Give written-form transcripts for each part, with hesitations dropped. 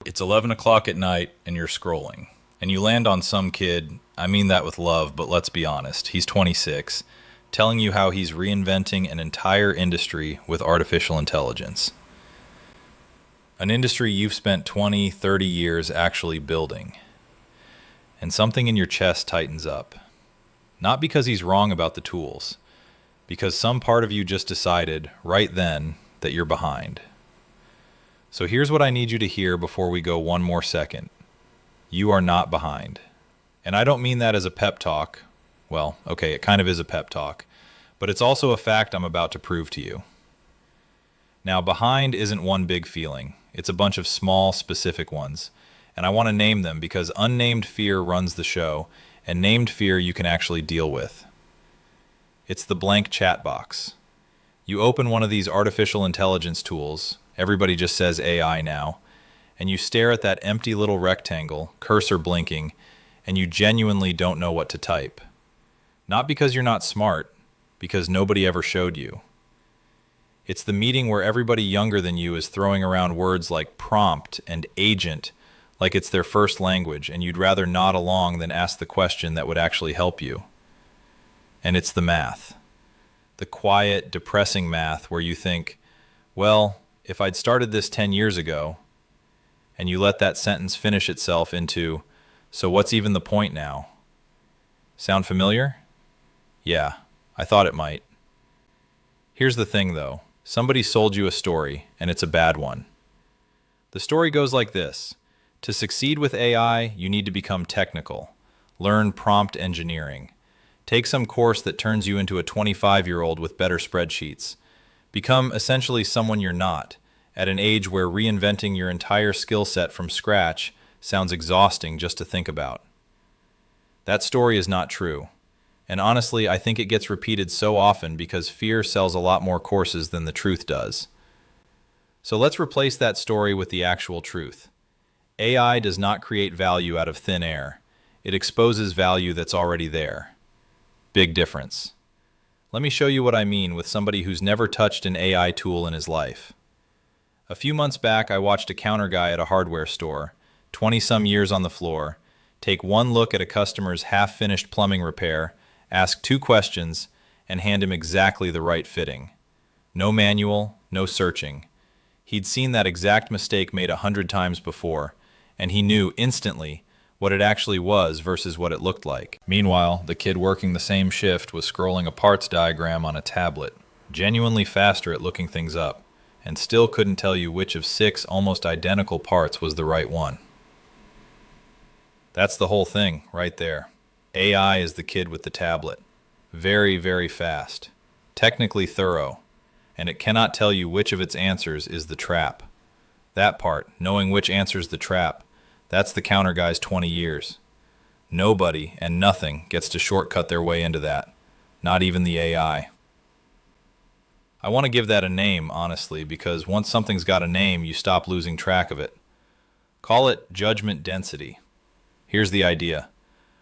It's 11 o'clock at night and you're scrolling. And you land on some kid, I mean that with love, but let's be honest, he's 26, telling you how he's reinventing an entire industry with artificial intelligence. An industry you've spent 20, 30 years actually building. And something in your chest tightens up. Not because he's wrong about the tools, because some part of you just decided, right then, that you're behind. So here's what I need you to hear before we go one more second. You are not behind. And I don't mean that as a pep talk. Well, okay, it kind of is a pep talk, but it's also a fact I'm about to prove to you. Now, behind isn't one big feeling. It's a bunch of small, specific ones. And I want to name them because unnamed fear runs the show, and named fear you can actually deal with. It's the blank chat box. You open one of these artificial intelligence tools, everybody just says AI now, and you stare at that empty little rectangle, cursor blinking, and you genuinely don't know what to type. Not because you're not smart, because nobody ever showed you. It's the meeting where everybody younger than you is throwing around words like prompt and agent like it's their first language, and you'd rather nod along than ask the question that would actually help you. And it's the math. The quiet, depressing math where you think, well, if I'd started this 10 years ago, and you let that sentence finish itself into, so what's even the point now? Sound familiar? Yeah, I thought it might. Here's the thing though, somebody sold you a story, and it's a bad one. The story goes like this. To succeed with AI, you need to become technical. Learn prompt engineering. Take some course that turns you into a 25-year-old with better spreadsheets. Become essentially someone you're not, at an age where reinventing your entire skill set from scratch sounds exhausting just to think about. That story is not true. And honestly, I think it gets repeated so often because fear sells a lot more courses than the truth does. So let's replace that story with the actual truth. AI does not create value out of thin air. It exposes value that's already there. Big difference. Let me show you what I mean with somebody who's never touched an AI tool in his life. A few months back, I watched a counter guy at a hardware store, 20-some years on the floor, take one look at a customer's half-finished plumbing repair, ask 2 questions, and hand him exactly the right fitting. No manual, no searching. He'd seen that exact mistake made 100 times before, and he knew instantly what it actually was versus what it looked like. Meanwhile, the kid working the same shift was scrolling a parts diagram on a tablet, genuinely faster at looking things up, and still couldn't tell you which of 6 almost identical parts was the right one. That's the whole thing, right there. AI is the kid with the tablet. Very, very fast. Technically thorough. And it cannot tell you which of its answers is the trap. That part, knowing which answer's the trap, that's the counter guy's 20 years. Nobody and nothing gets to shortcut their way into that. Not even the AI. I want to give that a name, honestly, because once something's got a name, you stop losing track of it. Call it judgment density. Here's the idea.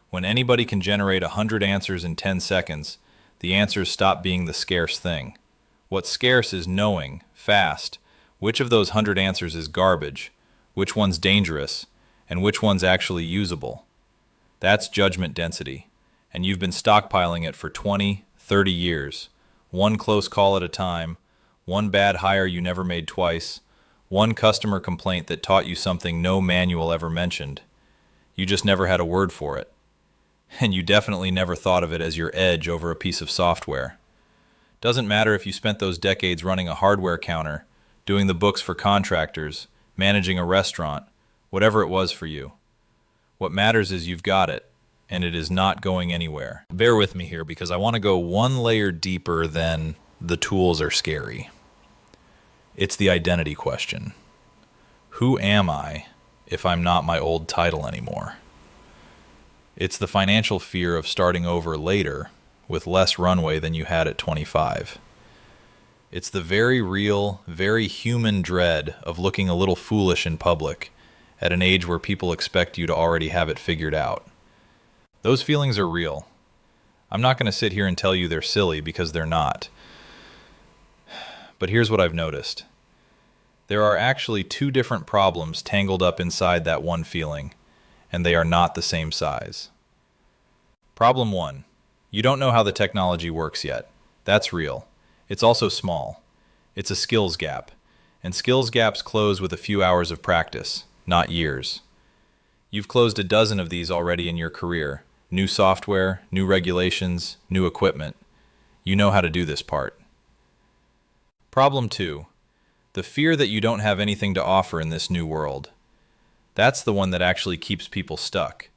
When anybody can generate 100 answers in 10 seconds, the answers stop being the scarce thing. What's scarce is knowing, fast, which of those 100 answers is garbage, which one's dangerous, and which one's actually usable. That's judgment density, and you've been stockpiling it for 20, 30 years. One close call at a time, one bad hire you never made twice, one customer complaint that taught you something no manual ever mentioned. You just never had a word for it. And you definitely never thought of it as your edge over a piece of software. Doesn't matter if you spent those decades running a hardware counter, doing the books for contractors, managing a restaurant, whatever it was for you. What matters is you've got it, and it is not going anywhere. Bear with me here because I want to go one layer deeper than the tools are scary. It's the identity question. Who am I if I'm not my old title anymore? It's the financial fear of starting over later with less runway than you had at 25. It's the very real, very human dread of looking a little foolish in public at an age where people expect you to already have it figured out. Those feelings are real. I'm not going to sit here and tell you they're silly because they're not. But here's what I've noticed. There are actually two different problems tangled up inside that one feeling, and they are not the same size. Problem 1. You don't know how the technology works yet. That's real. It's also small. It's a skills gap, and skills gaps close with a few hours of practice, not years. You've closed a dozen of these already in your career. New software, new regulations, new equipment. You know how to do this part. Problem 2. The fear that you don't have anything to offer in this new world. That's the one that actually keeps people stuck.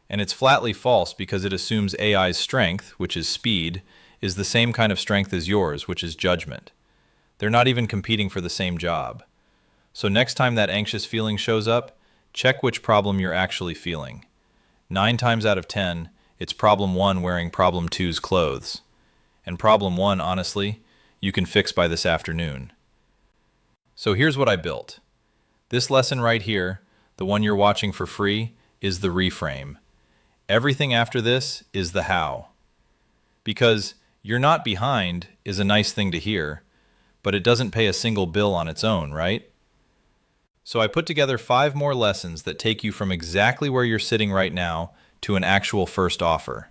And it's flatly false because it assumes AI's strength, which is speed, is the same kind of strength as yours, which is judgment. They're not even competing for the same job. So next time that anxious feeling shows up, check which problem you're actually feeling. 9 times out of 10, it's problem 1 wearing problem 2's clothes. And problem 1, honestly, you can fix by this afternoon. So here's what I built. This lesson right here, the one you're watching for free, is the reframe. Everything after this is the how. Because you're not behind is a nice thing to hear, but it doesn't pay a single bill on its own, right? So I put together 5 more lessons that take you from exactly where you're sitting right now to an actual first offer.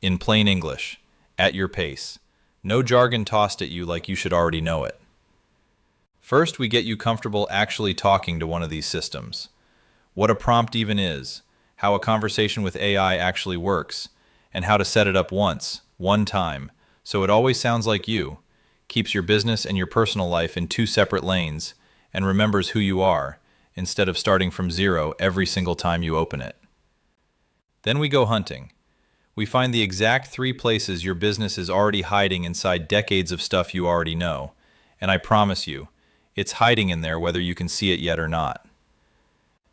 In plain English, at your pace. No jargon tossed at you like you should already know it. First, we get you comfortable actually talking to one of these systems. What a prompt even is, how a conversation with AI actually works, and how to set it up once, one time, so it always sounds like you, keeps your business and your personal life in 2 separate lanes, and remembers who you are, instead of starting from zero every single time you open it. Then we go hunting. We find the exact 3 places your business is already hiding inside decades of stuff you already know, and I promise you, it's hiding in there whether you can see it yet or not.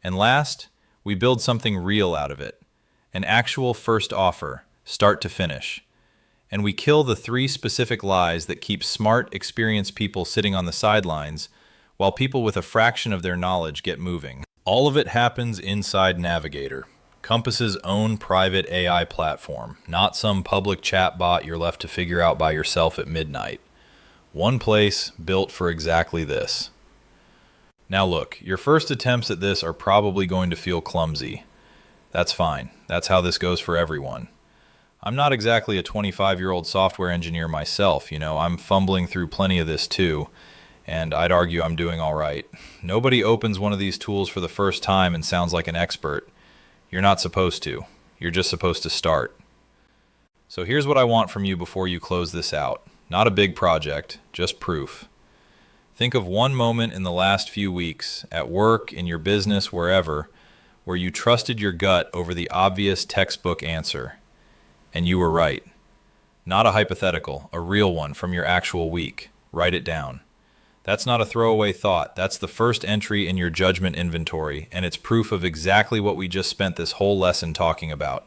And last, we build something real out of it, an actual first offer, start to finish. And we kill the 3 specific lies that keep smart, experienced people sitting on the sidelines, while people with a fraction of their knowledge get moving. All of it happens inside Navigator, Compass's own private AI platform, not some public chat bot you're left to figure out by yourself at midnight. One place built for exactly this. Now look, your first attempts at this are probably going to feel clumsy. That's fine. That's how this goes for everyone. I'm not exactly a 25-year-old software engineer myself, I'm fumbling through plenty of this too, and I'd argue I'm doing all right. Nobody opens one of these tools for the first time and sounds like an expert. You're not supposed to. You're just supposed to start. So here's what I want from you before you close this out. Not a big project, just proof. Think of one moment in the last few weeks, at work, in your business, wherever, where you trusted your gut over the obvious textbook answer. And you were right. Not a hypothetical, a real one from your actual week. Write it down. That's not a throwaway thought. That's the first entry in your judgment inventory, and it's proof of exactly what we just spent this whole lesson talking about.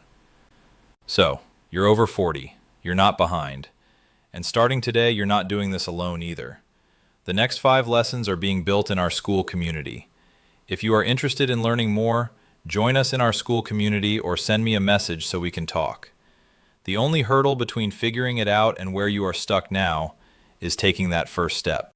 So, you're over 40. You're not behind. And starting today, you're not doing this alone either. The next 5 lessons are being built in our school community. If you are interested in learning more, join us in our school community or send me a message so we can talk. The only hurdle between figuring it out and where you are stuck now is taking that first step.